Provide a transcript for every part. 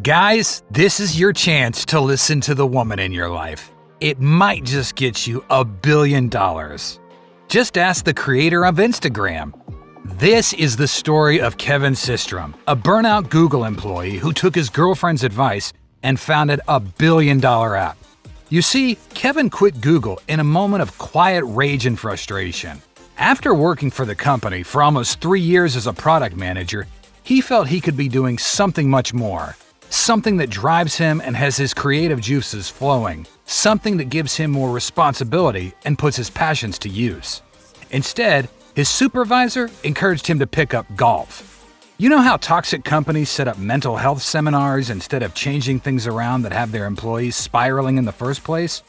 Guys, this is your chance to listen to the woman in your life. It might just get you $1 billion. Just ask the creator of Instagram. This is the story of Kevin Systrom, a burnout Google employee who took his girlfriend's advice and founded a $1 billion app. You see, Kevin quit Google in a moment of quiet rage and frustration. After working for the company for almost 3 years as a product manager, he felt he could be doing something much more. Something that drives him and has his creative juices flowing. Something that gives him more responsibility and puts his passions to use. Instead, his supervisor encouraged him to pick up golf. You know how toxic companies set up mental health seminars instead of changing things around that have their employees spiraling in the first place?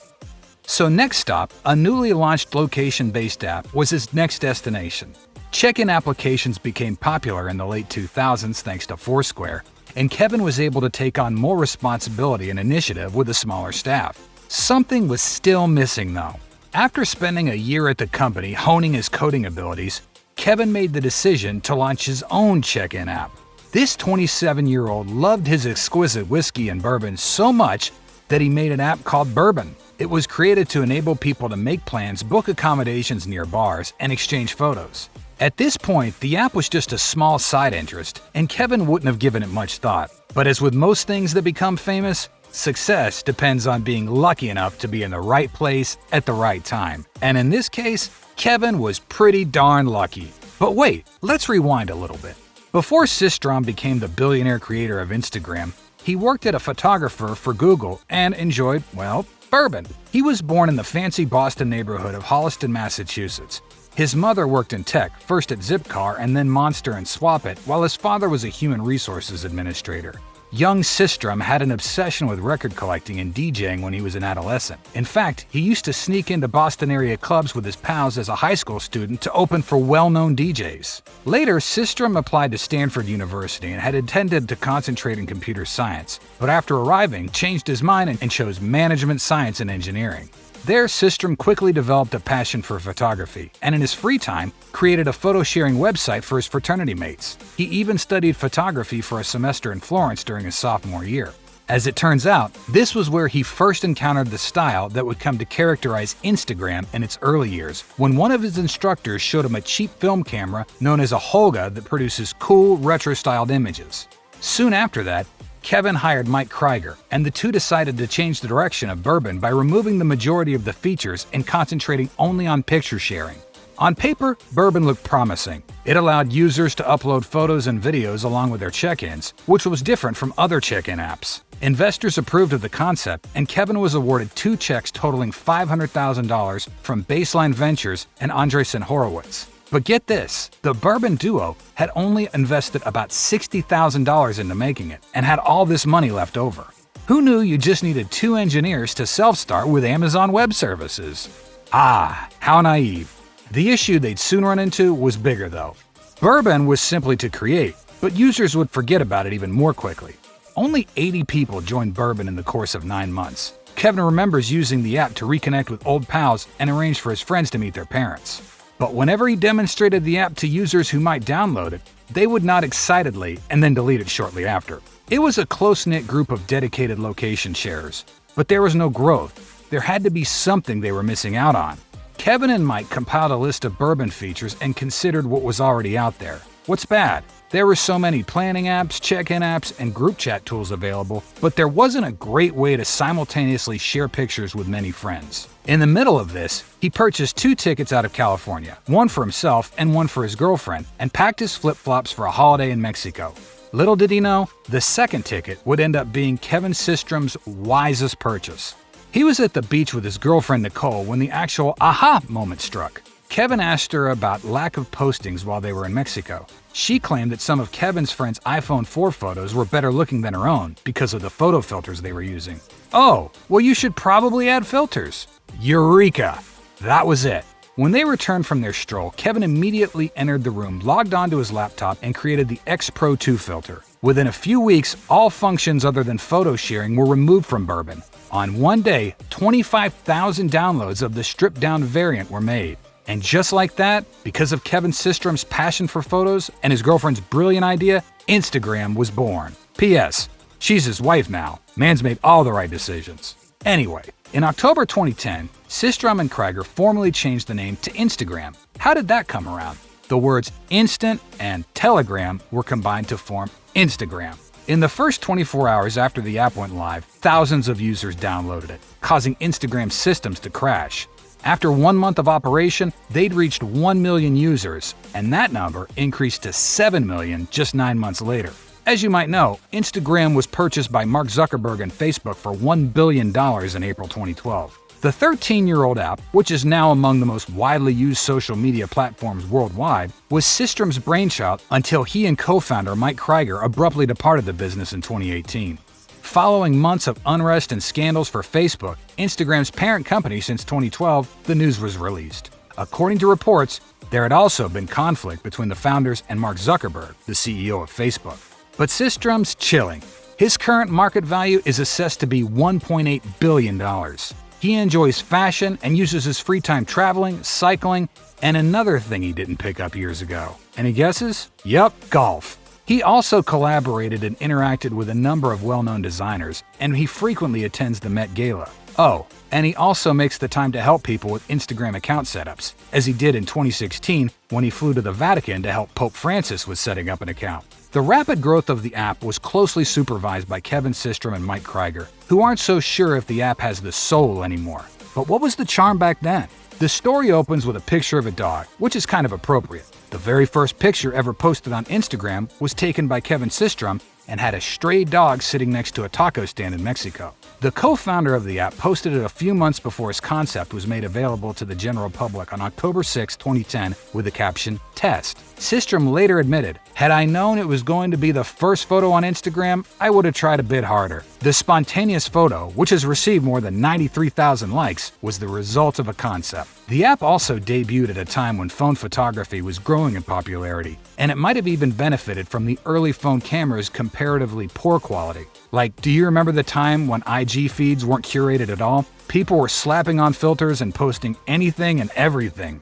So next stop, a newly launched location-based app, was his next destination. Check-in applications became popular in the late 2000s thanks to Foursquare, and Kevin was able to take on more responsibility and initiative with a smaller staff. Something was still missing though. After spending a year at the company honing his coding abilities, Kevin made the decision to launch his own check-in app. This 27-year-old loved his exquisite whiskey and bourbon so much that he made an app called Bourbon. It was created to enable people to make plans, book accommodations near bars, and exchange photos. At this point, the app was just a small side interest, and Kevin wouldn't have given it much thought. But as with most things that become famous, success depends on being lucky enough to be in the right place at the right time. And in this case, Kevin was pretty darn lucky. But wait, let's rewind a little bit. Before Systrom became the billionaire creator of Instagram, he worked as a photographer for Google and enjoyed, well, bourbon. He was born in the fancy Boston neighborhood of Holliston, Massachusetts. His mother worked in tech, first at Zipcar and then Monster and Swap It, while his father was a human resources administrator. Young Systrom had an obsession with record collecting and DJing when he was an adolescent. In fact, he used to sneak into Boston area clubs with his pals as a high school student to open for well-known DJs. Later, Systrom applied to Stanford University and had intended to concentrate in computer science, but after arriving, changed his mind and chose management science and engineering. There, Systrom quickly developed a passion for photography, and in his free time, created a photo-sharing website for his fraternity mates. He even studied photography for a semester in Florence during his sophomore year. As it turns out, this was where he first encountered the style that would come to characterize Instagram in its early years, when one of his instructors showed him a cheap film camera known as a Holga that produces cool, retro-styled images. Soon after that, Kevin hired Mike Krieger, and the two decided to change the direction of Bourbon by removing the majority of the features and concentrating only on picture sharing. On paper, Bourbon looked promising. It allowed users to upload photos and videos along with their check-ins, which was different from other check-in apps. Investors approved of the concept, and Kevin was awarded 2 checks totaling $500,000 from Baseline Ventures and Andreessen Horowitz. But get this, the Bourbon duo had only invested about $60,000 into making it and had all this money left over. Who knew you just needed 2 engineers to self-start with Amazon Web Services? Ah, how naive. The issue they'd soon run into was bigger though. Bourbon was simply to create, but users would forget about it even more quickly. Only 80 people joined Bourbon in the course of 9 months. Kevin remembers using the app to reconnect with old pals and arrange for his friends to meet their parents. But whenever he demonstrated the app to users who might download it, they would nod excitedly and then delete it shortly after. It was a close-knit group of dedicated location sharers, but there was no growth. There had to be something they were missing out on. Kevin and Mike compiled a list of Bourbon features and considered what was already out there. What's bad? There were so many planning apps, check-in apps, and group chat tools available, but there wasn't a great way to simultaneously share pictures with many friends. In the middle of this, he purchased 2 tickets out of California, one for himself and one for his girlfriend, and packed his flip-flops for a holiday in Mexico. Little did he know, the second ticket would end up being Kevin Systrom's wisest purchase. He was at the beach with his girlfriend Nicole when the actual aha moment struck. Kevin asked her about lack of postings while they were in Mexico. She claimed that some of Kevin's friends' iPhone 4 photos were better looking than her own because of the photo filters they were using. Oh, well you should probably add filters. Eureka! That was it. When they returned from their stroll, Kevin immediately entered the room, logged onto his laptop, and created the X Pro 2 filter. Within a few weeks, all functions other than photo sharing were removed from Bourbon. On one day, 25,000 downloads of the stripped-down variant were made. And just like that, because of Kevin Systrom's passion for photos and his girlfriend's brilliant idea, Instagram was born. P.S. She's his wife now. Man's made all the right decisions. Anyway, in October 2010, Systrom and Krieger formally changed the name to Instagram. How did that come around? The words instant and telegram were combined to form Instagram. In the first 24 hours after the app went live, thousands of users downloaded it, causing Instagram's systems to crash. After 1 month of operation, they'd reached 1 million users, and that number increased to 7 million just 9 months later. As you might know, Instagram was purchased by Mark Zuckerberg and Facebook for $1 billion in April 2012. The 13-year-old app, which is now among the most widely used social media platforms worldwide, was Systrom's brainchild until he and co-founder Mike Krieger abruptly departed the business in 2018. Following months of unrest and scandals for Facebook, Instagram's parent company since 2012, the news was released. According to reports, there had also been conflict between the founders and Mark Zuckerberg, the CEO of Facebook. But Systrom's chilling. His current market value is assessed to be $1.8 billion. He enjoys fashion and uses his free time traveling, cycling, and another thing he didn't pick up years ago. Any guesses? Yup, golf. He also collaborated and interacted with a number of well-known designers, and he frequently attends the Met Gala. Oh, and he also makes the time to help people with Instagram account setups, as he did in 2016 when he flew to the Vatican to help Pope Francis with setting up an account. The rapid growth of the app was closely supervised by Kevin Systrom and Mike Krieger, who aren't so sure if the app has the soul anymore. But what was the charm back then? The story opens with a picture of a dog, which is kind of appropriate. The very first picture ever posted on Instagram was taken by Kevin Systrom and had a stray dog sitting next to a taco stand in Mexico. The co-founder of the app posted it a few months before its concept was made available to the general public on October 6, 2010, with the caption, "Test." Systrom later admitted, "Had I known it was going to be the first photo on Instagram, I would have tried a bit harder." The spontaneous photo, which has received more than 93,000 likes, was the result of a concept. The app also debuted at a time when phone photography was growing in popularity, and it might have even benefited from the early phone cameras' comparatively poor quality. Like, do you remember the time when IG feeds weren't curated at all? People were slapping on filters and posting anything and everything.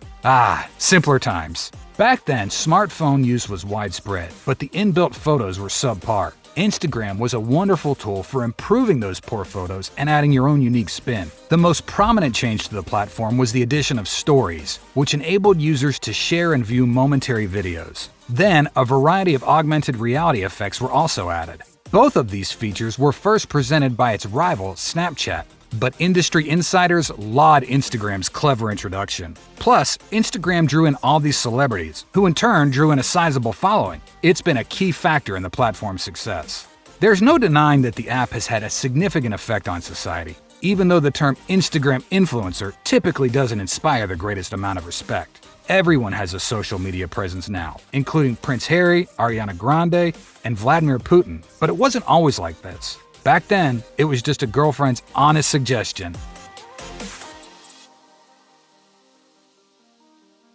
Simpler times. Back then, smartphone use was widespread, but the inbuilt photos were subpar. Instagram was a wonderful tool for improving those poor photos and adding your own unique spin. The most prominent change to the platform was the addition of stories, which enabled users to share and view momentary videos. Then, a variety of augmented reality effects were also added. Both of these features were first presented by its rival, Snapchat, but industry insiders laud Instagram's clever introduction. Plus, Instagram drew in all these celebrities, who in turn drew in a sizable following. It's been a key factor in the platform's success. There's no denying that the app has had a significant effect on society, even though the term Instagram influencer typically doesn't inspire the greatest amount of respect. Everyone has a social media presence now, including Prince Harry, Ariana Grande, and Vladimir Putin, but it wasn't always like this. Back then, it was just a girlfriend's honest suggestion.